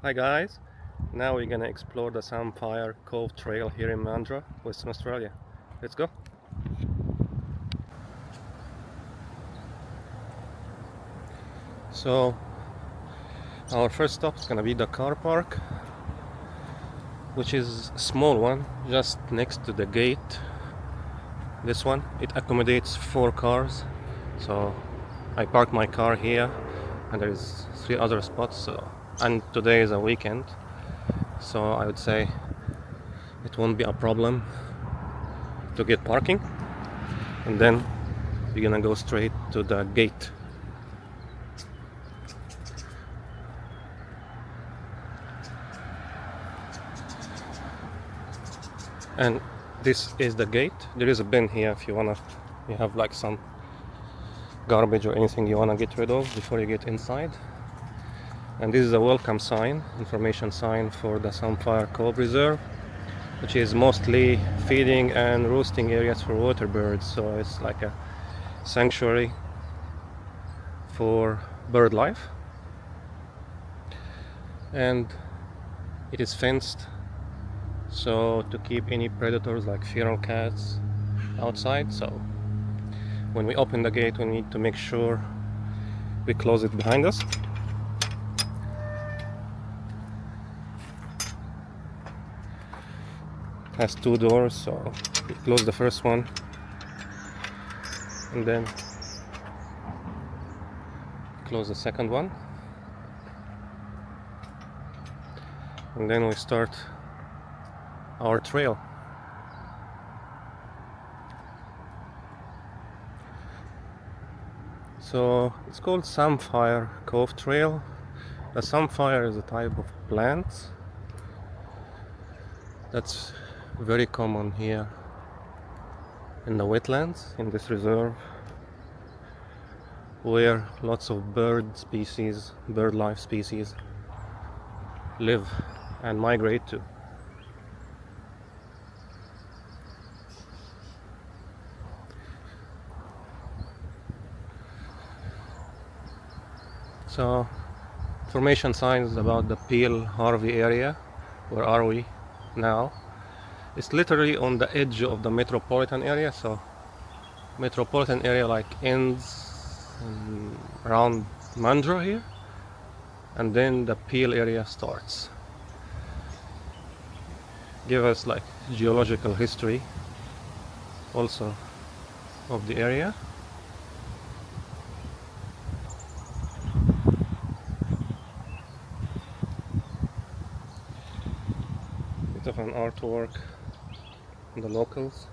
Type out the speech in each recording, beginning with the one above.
Hi guys, now we're gonna explore the Samphire Cove Trail here in Mandurah, Western Australia. Let's go. So our first stop is gonna be the car park, which is a small one just next to the gate. This one, it accommodates 4 cars, so I parked my car here and there is 3 other spots, and today is a weekend, so I would say it won't be a problem to get parking. And then we're gonna go straight to the gate. And this is the gate. There is a bin here if you have like some garbage or anything you wanna get rid of before you get inside. And this is a welcome sign, information sign for the Samphire Cove Reserve, which is mostly feeding and roosting areas for water birds. So it's like a sanctuary for bird life, and it is fenced, so to keep any predators like feral cats outside. So when we open the gate, we need to make sure we close it behind us. It has 2 doors, so we close the first one and then close the second one, and then we start our trail. So it's called Samphire Cove Trail. The samphire is a type of plant that's very common here in the wetlands in this reserve, where lots of bird life species live and migrate to. So information signs about the Peel Harvey area. Where are we now? It's literally on the edge of the metropolitan area. So metropolitan area like ends around Mandurah here, and then the Peel area starts. Give us like geological history also of the area. Bit of an artwork on the locals.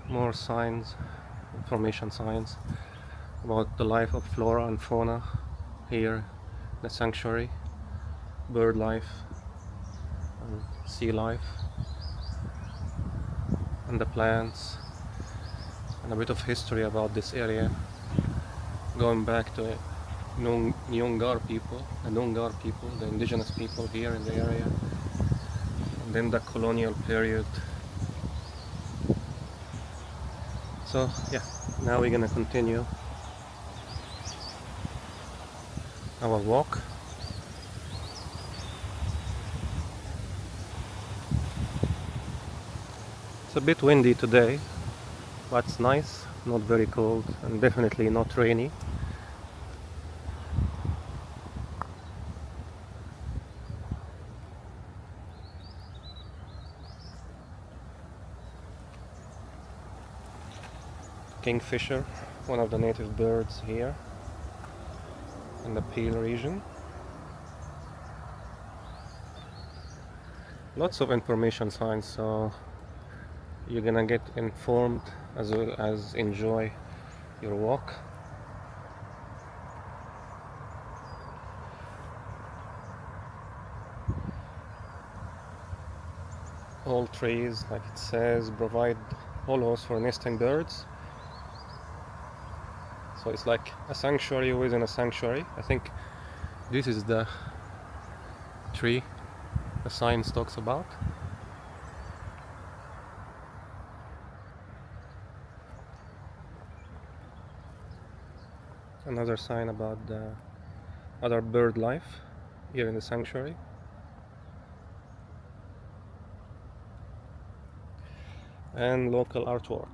More signs, information signs about the life of flora and fauna here, the sanctuary, bird life and sea life, and the plants, and a bit of history about this area going back to Noongar people, the indigenous people here in the area, and then the colonial period. So yeah, now we're gonna continue our walk. It's a bit windy today, but it's nice, not very cold, and definitely not rainy. Kingfisher, one of the native birds here in the Peel region. Lots of information signs, so you're gonna get informed as well as enjoy your walk. All trees, like it says, provide hollows for nesting birds. So it's like a sanctuary within a sanctuary. I think this is the tree the science talks about. Another sign about the other bird life here in the sanctuary. And local artwork.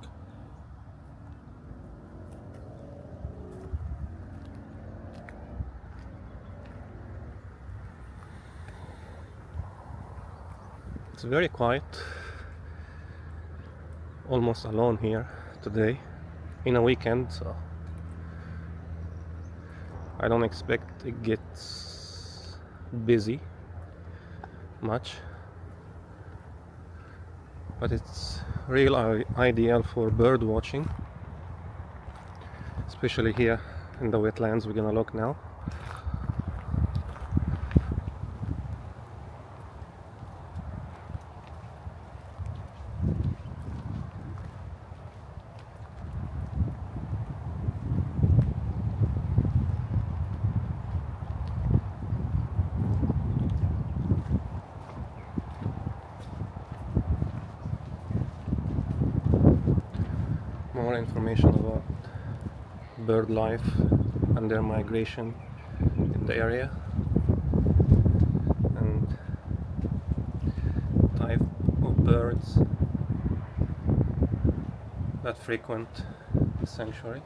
It's very quiet, almost alone here today in a weekend, so I don't expect it gets busy much, but it's real ideal for bird watching, especially here in the wetlands. We're gonna look now. More information about bird life and their migration in the area, and type of birds that frequent the sanctuary.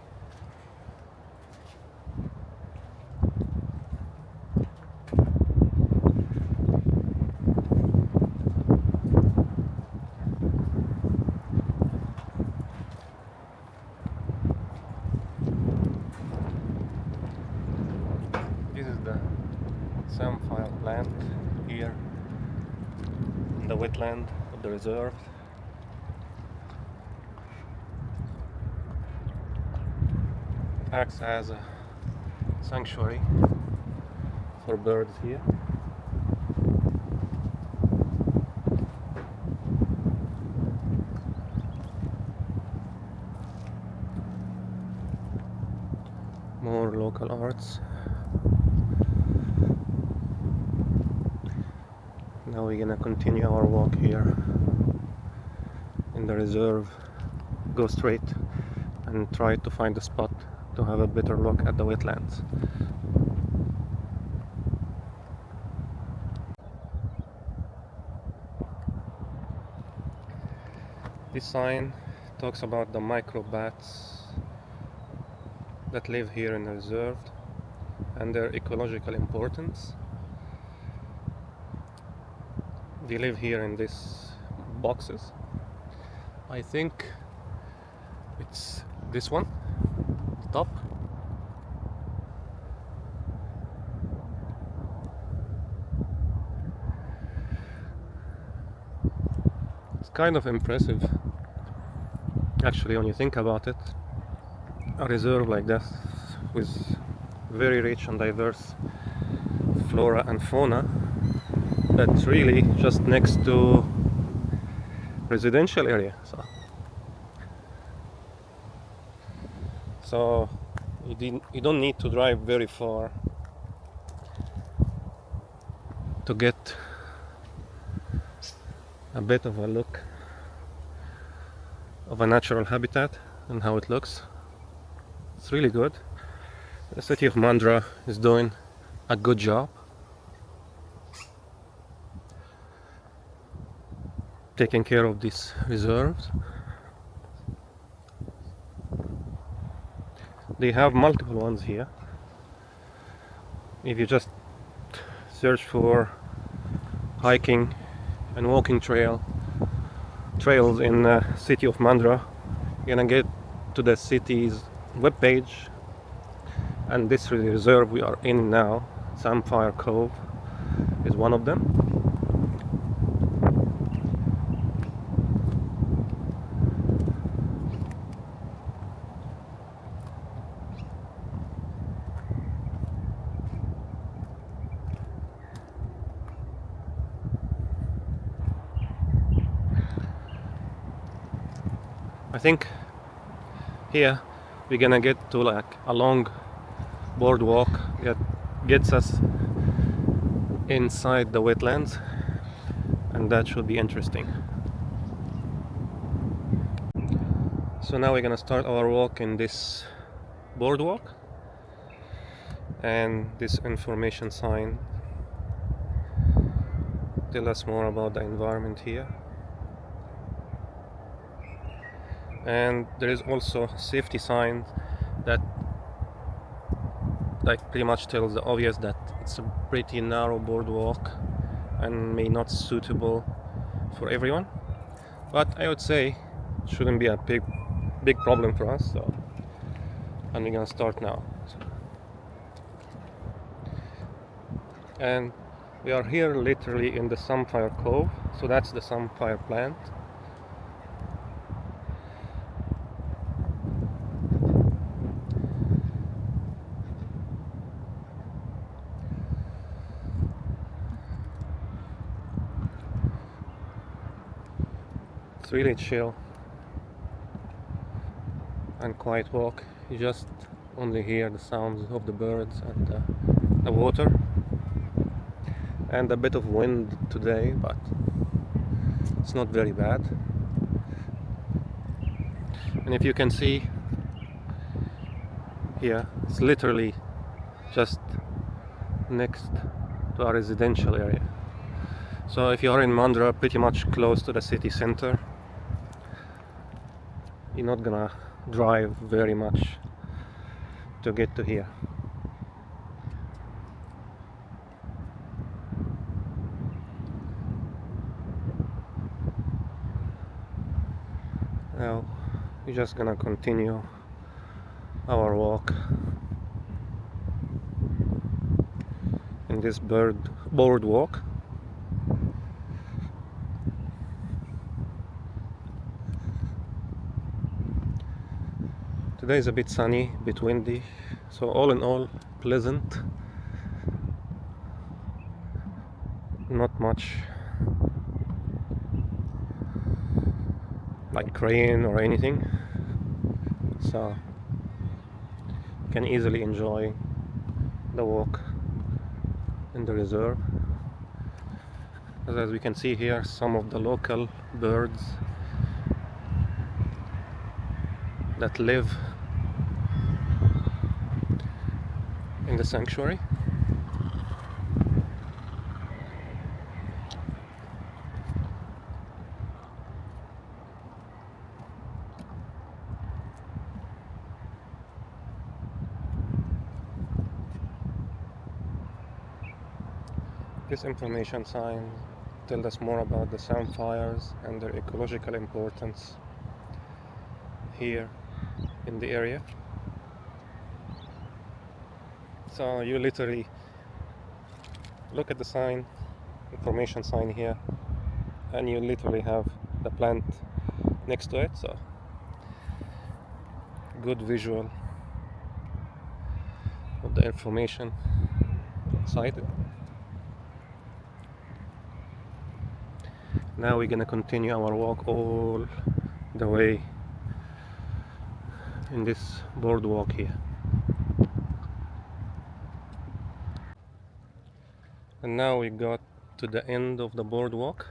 This is the samphire plant here in the wetland of the reserve. It acts as a sanctuary for birds here. More local arts. Now we're gonna continue our walk here in the reserve, go straight and try to find a spot to have a better look at the wetlands. This sign talks about the microbats that live here in the reserve and their ecological importance. They live here in these boxes. I think it's this one, the top. It's kind of impressive, actually, when you think about it. A reserve like this with very rich and diverse flora and fauna that's really just next to residential area, so you don't need to drive very far to get a bit of a look of a natural habitat and how it looks. It's really good. The city of Mandurah is doing a good job taking care of these reserves. They have multiple ones here. If you just search for hiking and walking trails in the city of Mandurah, you're gonna get to the city's webpage, and this reserve we are in now, Samphire Cove, is one of them. I think here we're gonna get to like a long boardwalk that gets us inside the wetlands, and that should be interesting. So now we're gonna start our walk in this boardwalk, and this information sign tell us more about the environment here. And there is also safety sign that pretty much tells the obvious that it's a pretty narrow boardwalk and may not suitable for everyone, but I would say it shouldn't be a big problem for us. So, and we're gonna start now. And we are here literally in the Samphire Cove, so that's the samphire plant. It's really chill and quiet walk. You just only hear the sounds of the birds and the water, and a bit of wind today, but it's not very bad. And if you can see here, it's literally just next to a residential area. So if you are in Mandurah, pretty much close to the city center, you're not gonna drive very much to get to here. Now we're just gonna continue our walk in this boardwalk. Today is a bit sunny, a bit windy, so all in all pleasant. Not much like rain or anything, so you can easily enjoy the walk in the reserve. As we can see here, some of the local birds that live in the sanctuary. This information sign tells us more about the samphires and their ecological importance here in the area. So you literally look at the sign, information sign here, and you literally have the plant next to it, so good visual of the information cited. Now we're gonna continue our walk all the way in this boardwalk here. And now we got to the end of the boardwalk.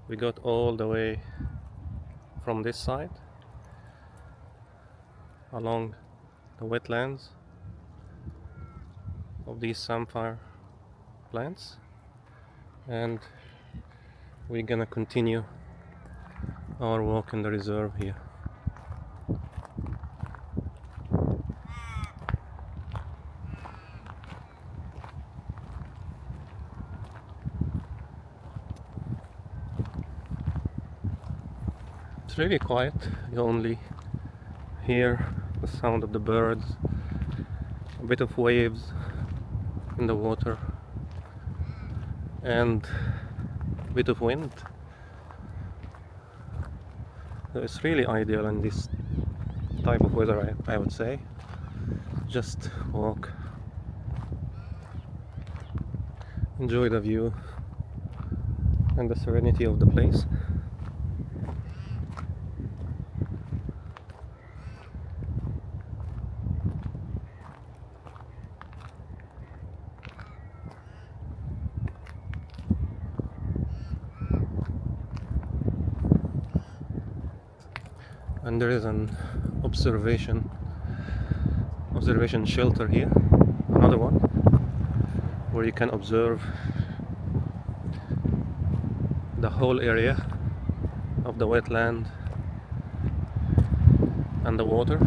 We got all the way from this side along the wetlands of these samphire plants, and we're gonna continue our walk in the reserve here. It's really quiet. You only hear the sound of the birds, a bit of waves in the water, and a bit of wind. So it's really ideal in this type of weather, I would say. Just walk, enjoy the view and the serenity of the place. And there is an observation observation shelter here, another one where you can observe the whole area of the wetland and the water.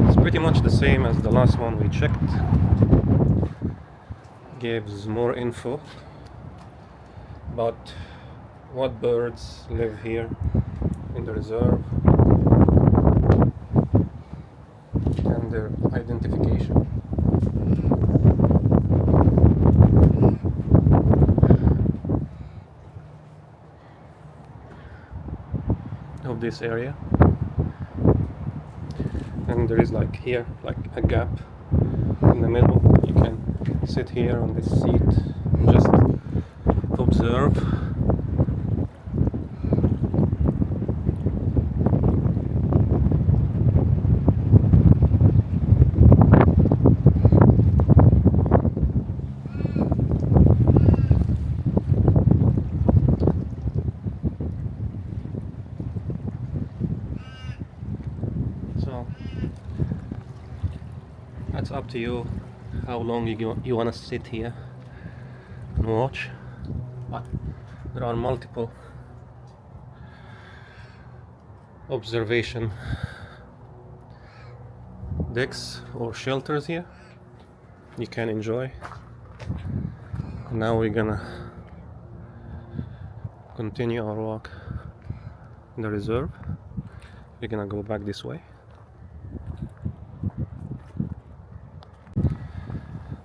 It's pretty much the same as the last one we checked. Gives more info about what birds live here in the reserve and their identification. Of this area, and there is like here like a gap in the middle. You can sit here on this seat and just observe. So that's up to you how long you want to sit here and watch, but there are multiple observation decks or shelters here you can enjoy. Now we're gonna continue our walk in the reserve. We're gonna go back this way.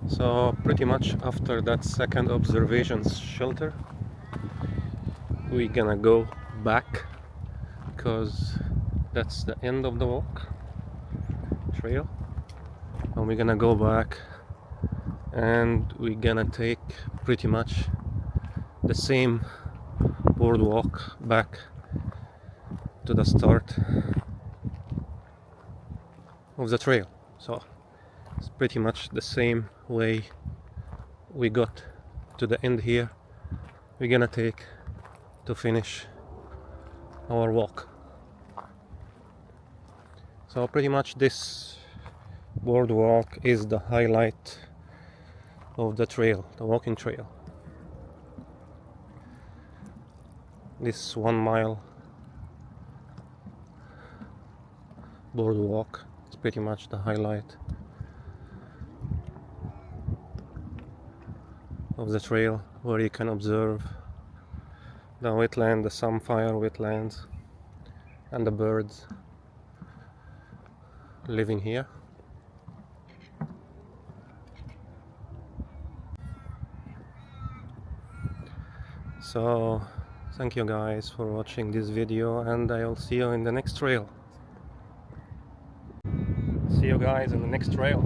So pretty much after that second observation shelter, we're gonna go back because that's the end of the walk trail, and we're gonna go back and we're gonna take pretty much the same boardwalk back to the start of the trail. So it's pretty much the same way we got to the end here. We're gonna take to finish our walk. So pretty much this boardwalk is the highlight of the trail, the walking trail. This 1 mile boardwalk is pretty much the highlight of the trail, where you can observe the wetland, the Samphire wetlands, and the birds living here. So thank you guys for watching this video, and I'll see you in the next trail. See you guys in the next trail.